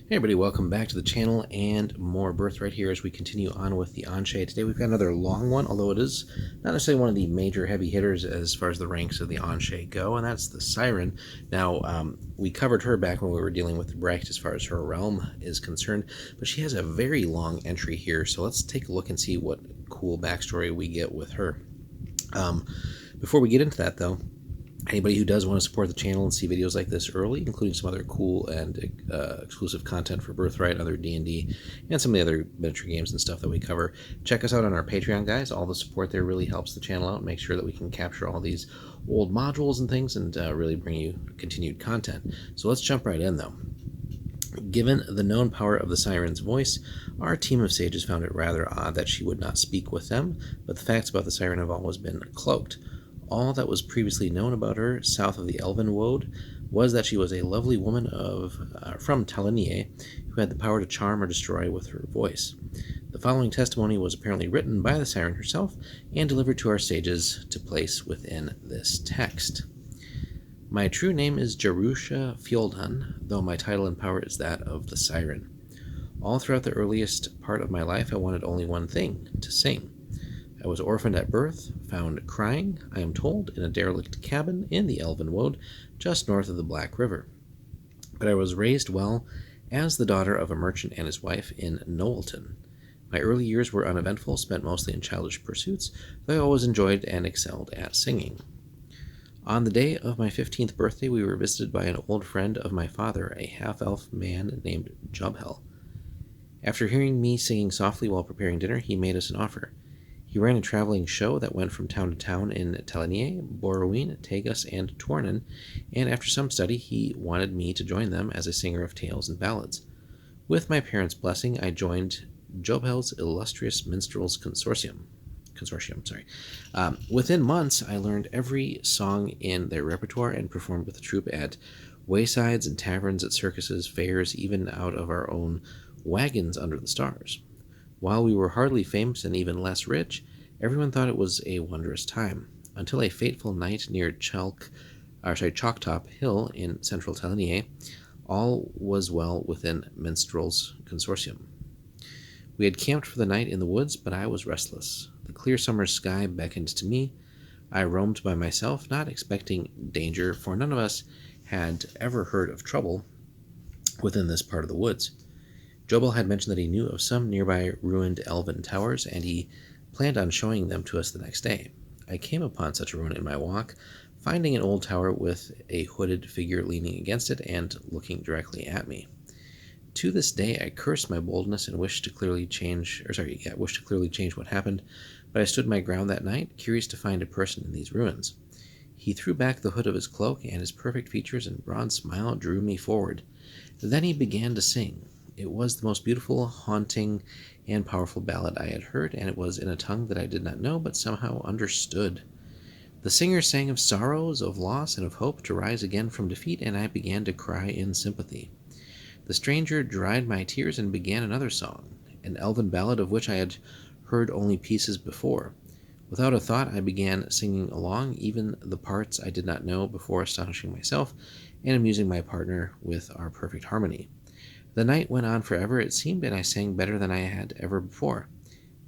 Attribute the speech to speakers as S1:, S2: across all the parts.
S1: Hey everybody, welcome back to the channel and more Birthright here as we continue on with the Anshe. Today we've got another long one, although it is not necessarily one of the major heavy hitters as far as the ranks of the Anshe go, and that's the Siren. Now, we covered her back when we were dealing with the Brecht as far as her realm is concerned, but she has a very long entry here, so let's take a look and see what cool backstory we get with her. Before we get into that, though, anybody who does want to support the channel and see videos like this early, including some other cool and exclusive content for Birthright, other D&D, and some of the other miniature games and stuff that we cover, check us out on our Patreon, guys. All the support there really helps the channel out, make sure that we can capture all these old modules and things and really bring you continued content. So let's jump right in, though. Given the known power of the Siren's voice, our team of sages found it rather odd that she would not speak with them, but the facts about the Siren have always been cloaked. All that was previously known about her south of the Elven Wold was that she was a lovely woman from Talinier who had the power to charm or destroy with her voice. The following testimony was apparently written by the Siren herself and delivered to our sages to place within this text. My true name is Jerusha Fjoldhun, though my title and power is that of the Siren. All throughout the earliest part of my life I wanted only one thing, to sing. I was orphaned at birth, found crying, I am told, in a derelict cabin in the Elven Wold, just north of the Black River. But I was raised well as the daughter of a merchant and his wife in Knowlton. My early years were uneventful, spent mostly in childish pursuits, though I always enjoyed and excelled at singing. On the day of my 15th birthday, we were visited by an old friend of my father, a half-elf man named Jubhel. After hearing me singing softly while preparing dinner, he made us an offer. He ran a traveling show that went from town to town in Talinier, Borroween, Tagus, and Tornin, and after some study, he wanted me to join them as a singer of tales and ballads. With my parents' blessing, I joined Jobhel's illustrious minstrels consortium. Within months, I learned every song in their repertoire and performed with the troupe at waysides and taverns, at circuses, fairs, even out of our own wagons under the stars. While we were hardly famous and even less rich, everyone thought it was a wondrous time, until a fateful night near Chalktop Hill in central Talinier, all was well within Minstrel's Consortium. We had camped for the night in the woods, but I was restless. The clear summer sky beckoned to me. I roamed by myself, not expecting danger, for none of us had ever heard of trouble within this part of the woods. Jobel had mentioned that he knew of some nearby ruined elven towers, and he planned on showing them to us the next day. I came upon such a ruin in my walk, finding an old tower with a hooded figure leaning against it and looking directly at me. To this day, I curse my boldness and wish to clearly change what happened, but I stood my ground that night, curious to find a person in these ruins. He threw back the hood of his cloak, and his perfect features and broad smile drew me forward. Then he began to sing. It was the most beautiful, haunting, and powerful ballad I had heard, and it was in a tongue that I did not know, but somehow understood. The singer sang of sorrows, of loss, and of hope to rise again from defeat, and I began to cry in sympathy. The stranger dried my tears and began another song, an elven ballad of which I had heard only pieces before. Without a thought, I began singing along, even the parts I did not know, before astonishing myself and amusing my partner with our perfect harmony. The night went on forever, it seemed, and I sang better than I had ever before.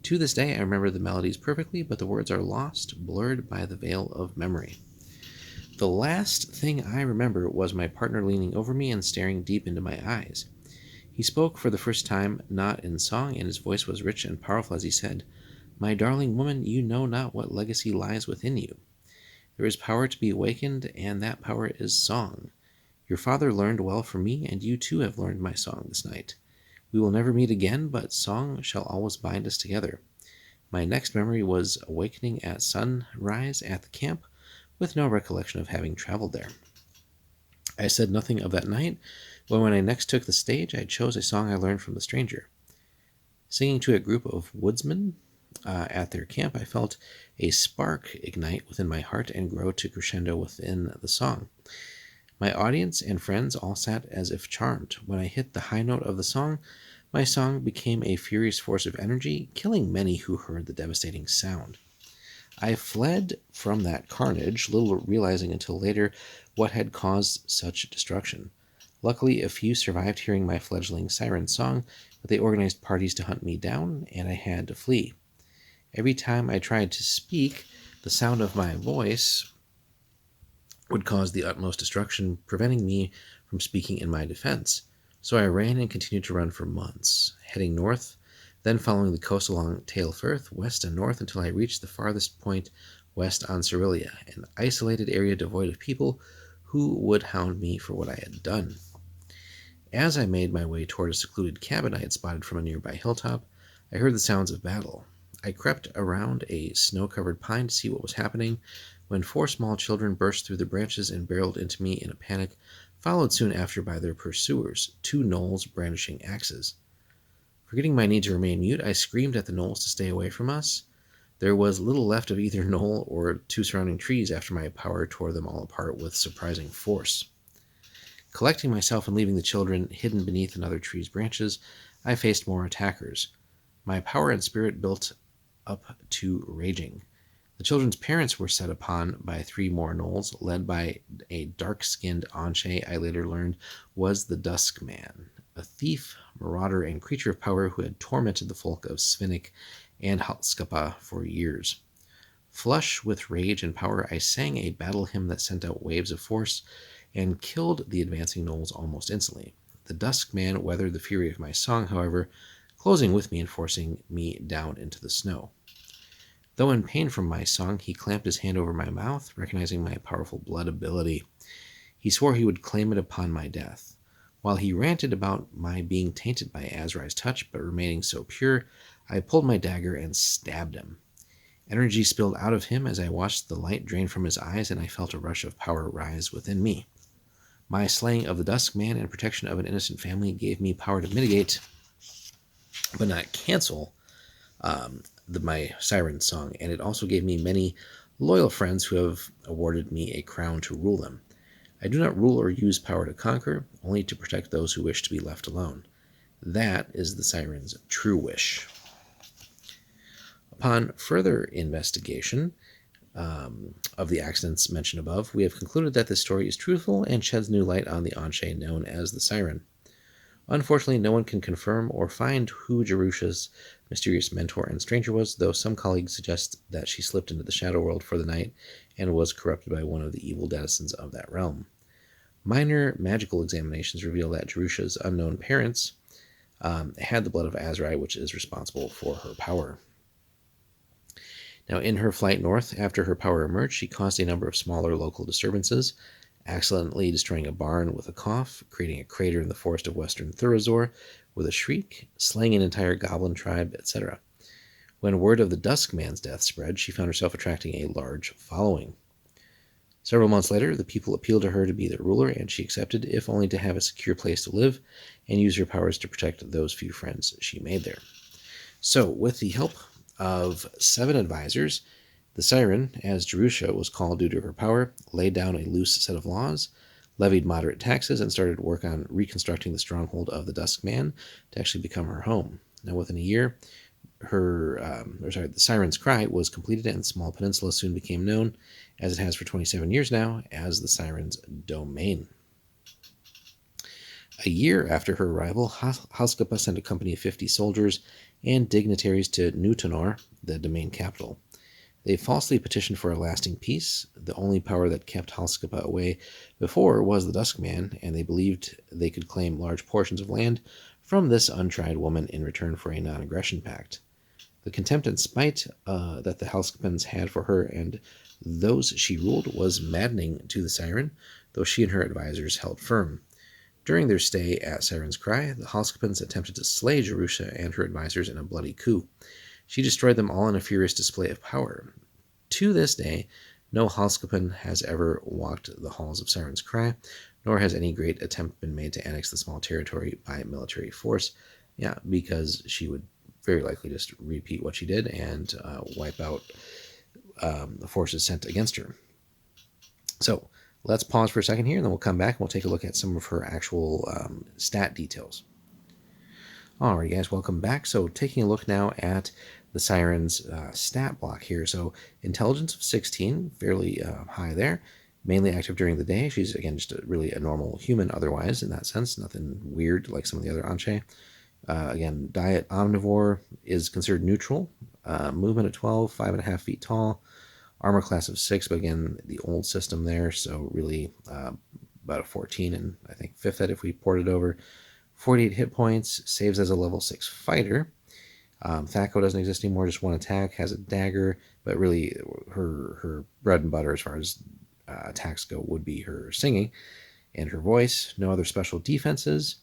S1: To this day, I remember the melodies perfectly, but the words are lost, blurred by the veil of memory. The last thing I remember was my partner leaning over me and staring deep into my eyes. He spoke for the first time, not in song, and his voice was rich and powerful as he said, "My darling woman, you know not what legacy lies within you. There is power to be awakened, and that power is song. Your father learned well from me, and you too have learned my song this night. We will never meet again, but song shall always bind us together." My next memory was awakening at sunrise at the camp, with no recollection of having traveled there. I said nothing of that night, but when I next took the stage, I chose a song I learned from the stranger. Singing to a group of woodsmen at their camp, I felt a spark ignite within my heart and grow to crescendo within the song. My audience and friends all sat as if charmed. When I hit the high note of the song, my song became a furious force of energy, killing many who heard the devastating sound. I fled from that carnage, little realizing until later what had caused such destruction. Luckily, a few survived hearing my fledgling siren song, but they organized parties to hunt me down, and I had to flee. Every time I tried to speak, the sound of my voice would cause the utmost destruction, preventing me from speaking in my defense. So I ran and continued to run for months, heading north, then following the coast along Tailfirth, west and north, until I reached the farthest point west on Cerelia, an isolated area devoid of people who would hound me for what I had done. As I made my way toward a secluded cabin I had spotted from a nearby hilltop, I heard the sounds of battle. I crept around a snow-covered pine to see what was happening, when 4 small children burst through the branches and barreled into me in a panic, followed soon after by their pursuers, 2 gnolls brandishing axes. Forgetting my need to remain mute, I screamed at the gnolls to stay away from us. There was little left of either gnoll or 2 surrounding trees after my power tore them all apart with surprising force. Collecting myself and leaving the children hidden beneath another tree's branches, I faced more attackers. My power and spirit built up to raging. The children's parents were set upon by 3 more gnolls, led by a dark-skinned Anshe I later learned was the Dusk Man, a thief, marauder, and creature of power who had tormented the folk of Svinnik and Halskapa for years. Flush with rage and power, I sang a battle hymn that sent out waves of force and killed the advancing gnolls almost instantly. The Dusk Man weathered the fury of my song, however, closing with me and forcing me down into the snow. Though in pain from my song, he clamped his hand over my mouth, recognizing my powerful blood ability. He swore he would claim it upon my death. While he ranted about my being tainted by Azrai's touch, but remaining so pure, I pulled my dagger and stabbed him. Energy spilled out of him as I watched the light drain from his eyes, and I felt a rush of power rise within me. My slaying of the Dusk Man and protection of an innocent family gave me power to mitigate, but not cancel, my siren song, and it also gave me many loyal friends who have awarded me a crown to rule them. I do not rule or use power to conquer, only to protect those who wish to be left alone. That is the siren's true wish. Upon further investigation of the accidents mentioned above, we have concluded that this story is truthful and sheds new light on the Anshe known as the Siren. Unfortunately, no one can confirm or find who Jerusha's mysterious mentor and stranger was, though some colleagues suggest that she slipped into the Shadow World for the night and was corrupted by one of the evil denizens of that realm. Minor magical examinations reveal that Jerusha's unknown parents had the blood of Azrai, which is responsible for her power. Now, in her flight north, after her power emerged, she caused a number of smaller local disturbances, accidentally destroying a barn with a cough, creating a crater in the forest of western Thurazor with a shriek, slaying an entire goblin tribe, etc. When word of the Dusk Man's death spread, she found herself attracting a large following. Several months later, the people appealed to her to be their ruler, and she accepted, if only to have a secure place to live and use her powers to protect those few friends she made there. So, with the help of 7 advisors, the Siren, as Jerusha was called due to her power, laid down a loose set of laws, levied moderate taxes, and started work on reconstructing the stronghold of the Dusk Man to actually become her home. Now, within a year, the Siren's Cry was completed, and the small peninsula soon became known, as it has for 27 years now, as the Siren's Domain. A year after her arrival, Halskapa sent a company of 50 soldiers and dignitaries to Newtonor, the domain capital. They falsely petitioned for a lasting peace. The only power that kept Halskapa away before was the Dusk Man, and they believed they could claim large portions of land from this untried woman in return for a non-aggression pact. The contempt and spite that the Halskapans had for her and those she ruled was maddening to the Siren, though she and her advisors held firm. During their stay at Siren's Cry, the Halskapans attempted to slay Jerusha and her advisors in a bloody coup. She destroyed them all in a furious display of power. To this day, no Halskapan has ever walked the halls of Siren's Cry, nor has any great attempt been made to annex the small territory by military force. Yeah, because she would very likely just repeat what she did and wipe out the forces sent against her. So, let's pause for a second here, and then we'll come back and we'll take a look at some of her actual stat details. Alright guys, welcome back. So taking a look now at the Siren's stat block here. So intelligence of 16, fairly high there. Mainly active during the day. She's, again, just really a normal human otherwise in that sense. Nothing weird like some of the other Anshe. Again, diet omnivore, is considered neutral. Movement at 12, 5.5 feet tall. Armor class of 6, but again, the old system there, so really about a 14 and I think 5th ed if we port it over. 48 hit points, saves as a level 6 fighter. Thaco doesn't exist anymore, just 1 attack, has a dagger, but really her bread and butter as far as attacks go would be her singing and her voice. No other special defenses,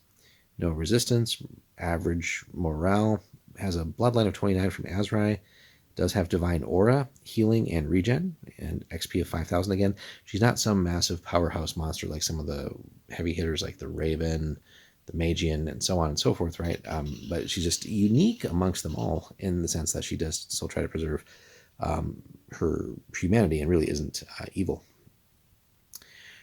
S1: no resistance, average morale, has a bloodline of 29 from Azrai, does have divine aura, healing, and regen, and XP of 5,000 again. She's not some massive powerhouse monster like some of the heavy hitters like the Raven, the Magian, and so on and so forth, right? But she's just unique amongst them all in the sense that she does still try to preserve her humanity and really isn't evil.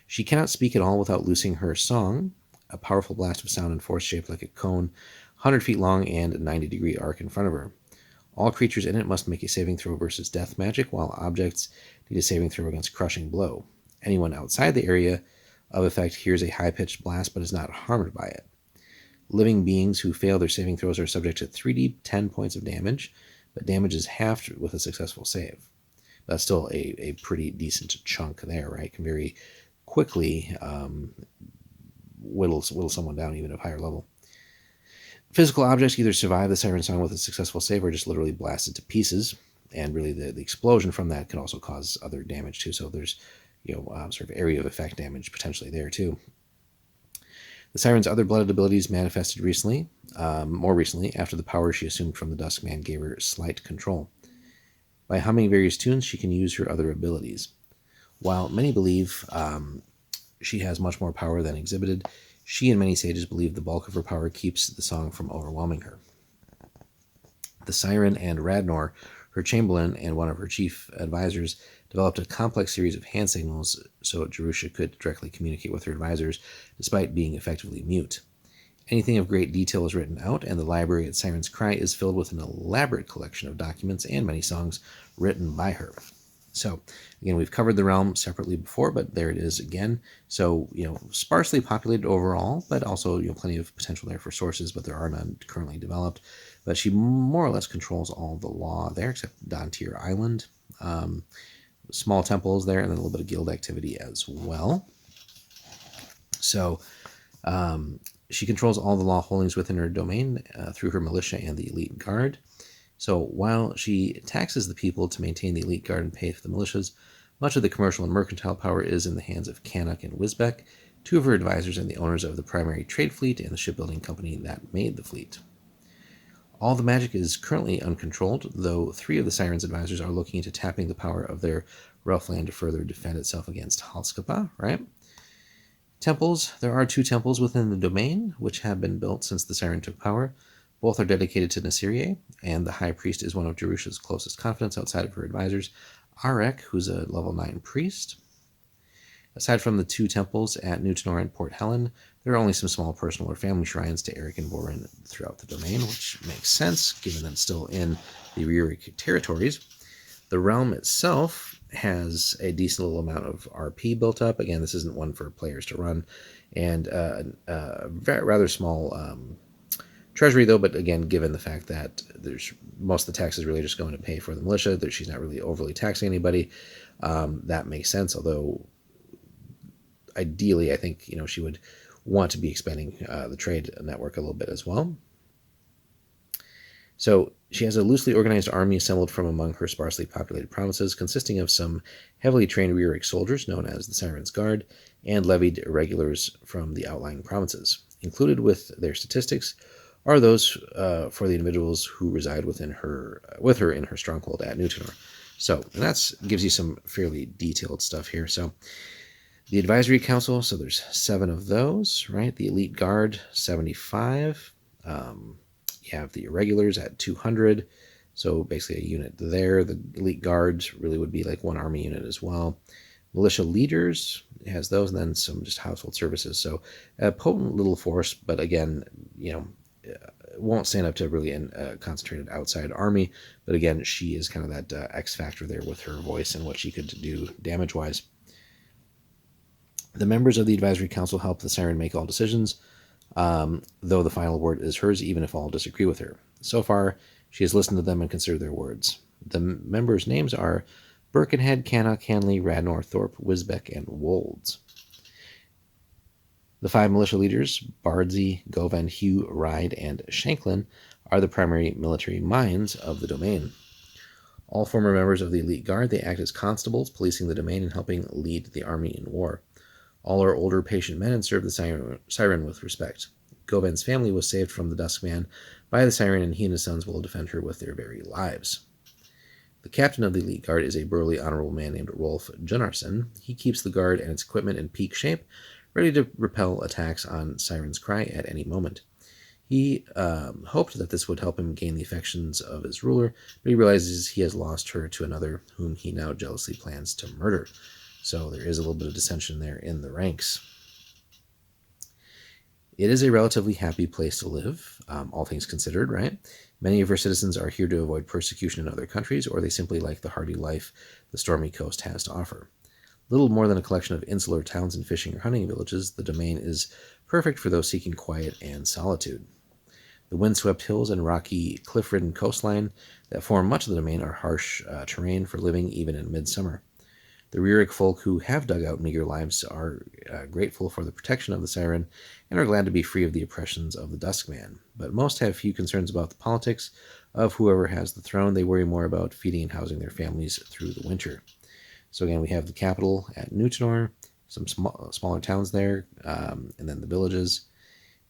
S1: She cannot speak at all without loosing her song, a powerful blast of sound and force shaped like a cone, 100 feet long and a 90-degree arc in front of her. All creatures in it must make a saving throw versus death magic, while objects need a saving throw against crushing blow. Anyone outside the area of effect hears a high-pitched blast but is not harmed by it. Living beings who fail their saving throws are subject to 3d10 points of damage, but damage is halved with a successful save. That's still a pretty decent chunk there, right? Can very quickly whittle someone down even at a higher level. Physical objects either survive the siren song with a successful save or just literally blasted to pieces, and really the explosion from that can also cause other damage too, so there's sort of area of effect damage potentially there too. The siren's other blooded abilities manifested more recently after the power she assumed from the Duskman gave her slight control. By humming various tunes, she can use her other abilities. While many believe she has much more power than exhibited, she and many sages believe the bulk of her power keeps the song from overwhelming her. The Siren and Radnor, her chamberlain and one of her chief advisors, developed a complex series of hand signals so Jerusha could directly communicate with her advisors, despite being effectively mute. Anything of great detail is written out, and the library at Siren's Cry is filled with an elaborate collection of documents and many songs written by her. So, again, we've covered the realm separately before, but there it is again. So, sparsely populated overall, but also, plenty of potential there for sources, but there are none currently developed. But she more or less controls all the law there, except Dontier Island. Small temples there, and then a little bit of guild activity as well. So, she controls all the law holdings within her domain through her militia and the elite guard. So while she taxes the people to maintain the elite guard and pay for the militias, much of the commercial and mercantile power is in the hands of Canuck and Wisbeck, two of her advisors and the owners of the primary trade fleet and the shipbuilding company that made the fleet. All the magic is currently uncontrolled, though 3 of the Siren's advisors are looking into tapping the power of their rough land to further defend itself against Halskapa, right? Temples. There are 2 temples within the domain, which have been built since the Siren took power. Both are dedicated to Nasiriye, and the High Priest is one of Jerusha's closest confidants outside of her advisors, Arek, who's a level 9 priest. Aside from the 2 temples at Newtonor and Port Helen, there are only some small personal or family shrines to Eric and Borin throughout the domain, which makes sense, given that it's still in the Rurik territories. The realm itself has a decent little amount of RP built up. Again, this isn't one for players to run, and a rather small treasury, though, but again, given the fact that there's most of the tax is really just going to pay for the militia, that she's not really overly taxing anybody, that makes sense, although ideally I think she would want to be expanding the trade network a little bit as well. So she has a loosely organized army assembled from among her sparsely populated provinces, consisting of some heavily trained Rurik soldiers known as the Siren's Guard and levied irregulars from the outlying provinces. Included with their statistics are those for the individuals who reside with her in her stronghold at Newtonor. So that gives you some fairly detailed stuff here. So the Advisory Council, so there's 7 of those, right? The Elite Guard, 75. You have the Irregulars at 200. So basically a unit there. The Elite Guards really would be like one army unit as well. Militia Leaders has those, and then some just household services. So a potent little force, but again, won't stand up to really a concentrated outside army. But again, she is kind of that X factor there with her voice and what she could do damage-wise. The members of the advisory council help the Siren make all decisions, though the final word is hers, even if all disagree with her. So far, she has listened to them and considered their words. The members' names are Birkenhead, Cannock, Hanley, Radnor, Thorpe, Wisbeck, and Wolds. The 5 militia leaders, Bardsey, Govan, Hugh, Ride, and Shanklin, are the primary military minds of the domain. All former members of the elite guard, they act as constables, policing the domain and helping lead the army in war. All are older, patient men and serve the Siren with respect. Govan's family was saved from the Duskman by the Siren, and he and his sons will defend her with their very lives. The captain of the elite guard is a burly, honorable man named Rolf Gunnarsson. He keeps the guard and its equipment in peak shape, ready to repel attacks on Siren's Cry at any moment. He hoped that this would help him gain the affections of his ruler, but he realizes he has lost her to another whom he now jealously plans to murder. So there is a little bit of dissension there in the ranks. It is a relatively happy place to live, all things considered, right? Many of her citizens are here to avoid persecution in other countries, or they simply like the hardy life the stormy coast has to offer. Little more than a collection of insular towns and fishing or hunting villages, the domain is perfect for those seeking quiet and solitude. The windswept hills and rocky, cliff-ridden coastline that form much of the domain are harsh terrain for living even in midsummer. The Rurik folk who have dug out meager lives are grateful for the protection of the Siren and are glad to be free of the oppressions of the Duskman. But most have few concerns about the politics of whoever has the throne. They worry more about feeding and housing their families through the winter. So again, we have the capital at Newtonor, some smaller towns there, and then the villages,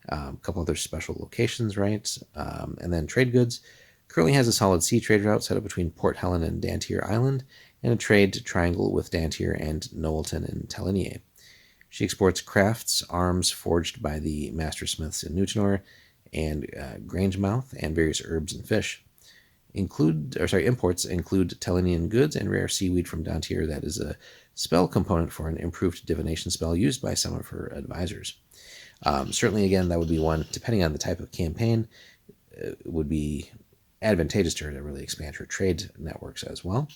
S1: a couple other special locations, right? And then trade goods. Currently has a solid sea trade route set up between Port Helen and Dantier Island, and a trade triangle with Dantier and Knowlton and Talinier. She exports crafts, arms forged by the master smiths in Newtonor and Grangemouth, and various herbs and fish. Imports include Telinian goods and rare seaweed from Dantier that is a spell component for an improved divination spell used by some of her advisors. Certainly, again, that would be one, depending on the type of campaign, it would be advantageous to her to really expand her trade networks as well.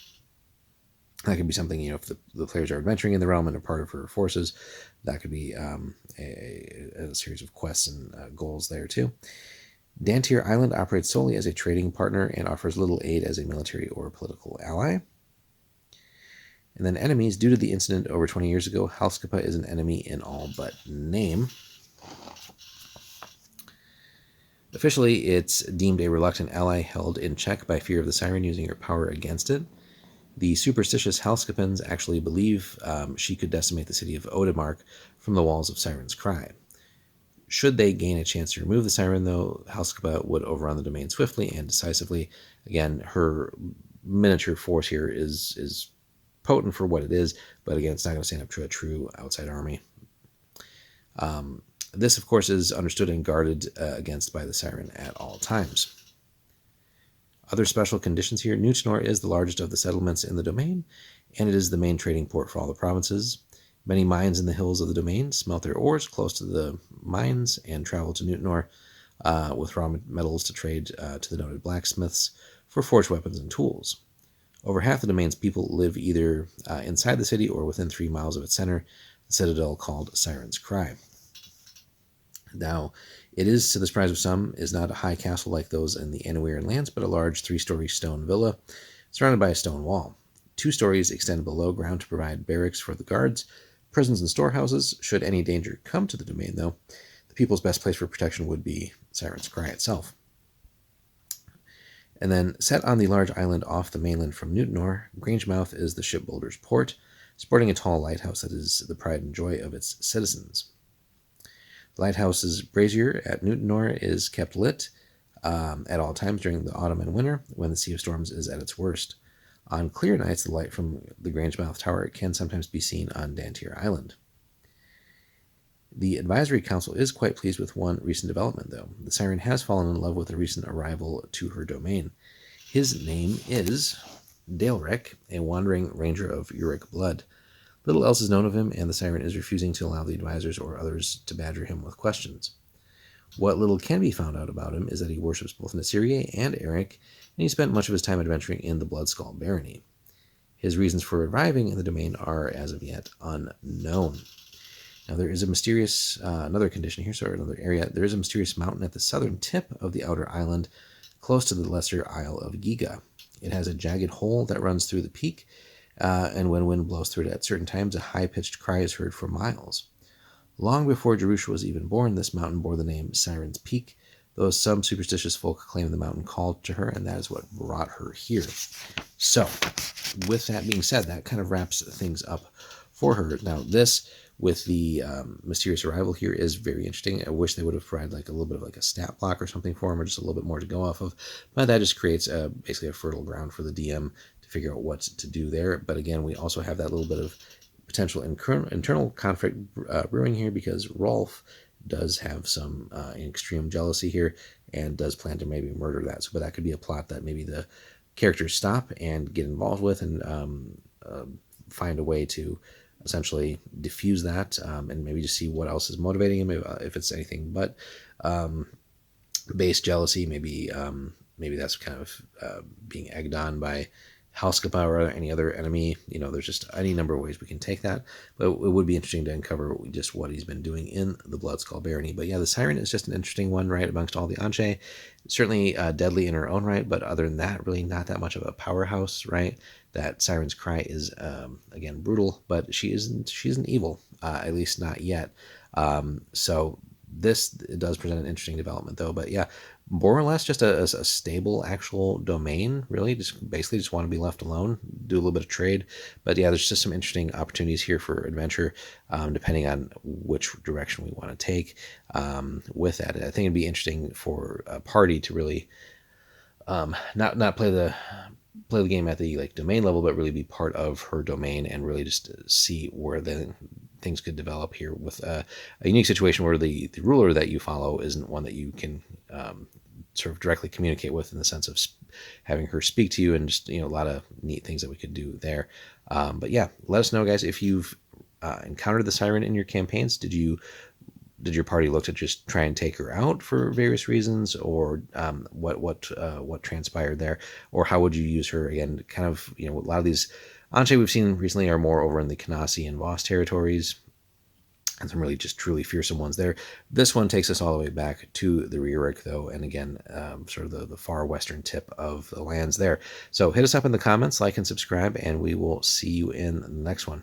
S1: That could be something, if the players are adventuring in the realm and are part of her forces, that could be a series of quests and goals there too. Dantier Island operates solely as a trading partner and offers little aid as a military or political ally. And then enemies. Due to the incident over 20 years ago, Halskapa is an enemy in all but name. Officially, it's deemed a reluctant ally held in check by fear of the Siren using her power against it. The superstitious Halskapans actually believe she could decimate the city of Odemark from the walls of Siren's Cry. Should they gain a chance to remove the Siren, though, Halskapa would overrun the domain swiftly and decisively. Again, her miniature force here is potent for what it is, but again, it's not going to stand up to a true outside army. This, of course, is understood and guarded against by the Siren at all times. Other special conditions here. Newtonor is the largest of the settlements in the domain, and it is the main trading port for all the provinces. Many mines in the hills of the domain smelt their ores close to the mines and travel to Newtonor with raw metals to trade to the noted blacksmiths for forged weapons and tools. Over half the domain's people live either inside the city or within 3 miles of its center, the citadel called Siren's Cry. Now, it is, to the surprise of some, is not a high castle like those in the Annuarian lands, but a large 3-story stone villa surrounded by a stone wall. 2 stories extend below ground to provide barracks for the guards, prisons, and storehouses. Should any danger come to the domain, though, the people's best place for protection would be Siren's Cry itself. And then, set on the large island off the mainland from Newtonor, Grangemouth is the shipbuilder's port, sporting a tall lighthouse that is the pride and joy of its citizens. The lighthouse's brazier at Newtonor is kept lit at all times during the autumn and winter, when the Sea of Storms is at its worst. On clear nights, the light from the Grangemouth Tower can sometimes be seen on Dantier Island. The Advisory Council is quite pleased with one recent development, though. The Siren has fallen in love with a recent arrival to her domain. His name is Daelric, a wandering ranger of Uric blood. Little else is known of him, and the Siren is refusing to allow the advisors or others to badger him with questions. What little can be found out about him is that he worships both Nasirier and Eric, and he spent much of his time adventuring in the Bloodskull Barony. His reasons for arriving in the domain are, as of yet, unknown. Now there is a mysterious, another condition here, sorry, another area. There is a mysterious mountain at the southern tip of the outer island, close to the lesser Isle of Giga. It has a jagged hole that runs through the peak, and when wind blows through it at certain times, a high-pitched cry is heard for miles. Long before Jerusha was even born, this mountain bore the name Siren's Peak, though some superstitious folk claim the mountain called to her, and that is what brought her here. So, with that being said, that kind of wraps things up for her. Now, this with the mysterious arrival here is very interesting. I wish they would have provided like a little bit of like a stat block or something for him, or just a little bit more to go off of. But that just creates basically a fertile ground for the DM to figure out what to do there. But again, we also have that little bit of potential internal conflict brewing here, because Rolf does have some extreme jealousy here and does plan to maybe murder that. So, but that could be a plot that maybe the characters stop and get involved with, and find a way to essentially diffuse that, and maybe just see what else is motivating him, if it's anything but base jealousy. Maybe that's kind of being egged on by Halskapa or any other enemy. There's just any number of ways we can take that, but it would be interesting to uncover just what he's been doing in the Bloodskull Barony. But yeah, the Siren is just an interesting one, right, amongst all the Anshe. Certainly deadly in her own right, but other than that, really not that much of a powerhouse, right? That Siren's Cry is again brutal, but she isn't evil, at least not yet. So this does present an interesting development, though. But yeah, more or less just a stable actual domain, really. Basically just want to be left alone, do a little bit of trade. But yeah, there's just some interesting opportunities here for adventure, depending on which direction we want to take with that. I think it'd be interesting for a party to really not play the game at the domain level, but really be part of her domain and really just see where the things could develop here, with a unique situation where the ruler that you follow isn't one that you can sort of directly communicate with, in the sense of having her speak to you, and just a lot of neat things that we could do there. But yeah, let us know, guys, if you've encountered the Siren in your campaigns. Did your party look to just try and take her out for various reasons, or what transpired there, or how would you use her? Again, kind of a lot of these Anshe we've seen recently are more over in the Kanasi and Voss territories, and some really just truly fearsome ones there. This one takes us all the way back to the Rearic, though, and again, sort of the far western tip of the lands there. So hit us up in the comments, like and subscribe, and we will see you in the next one.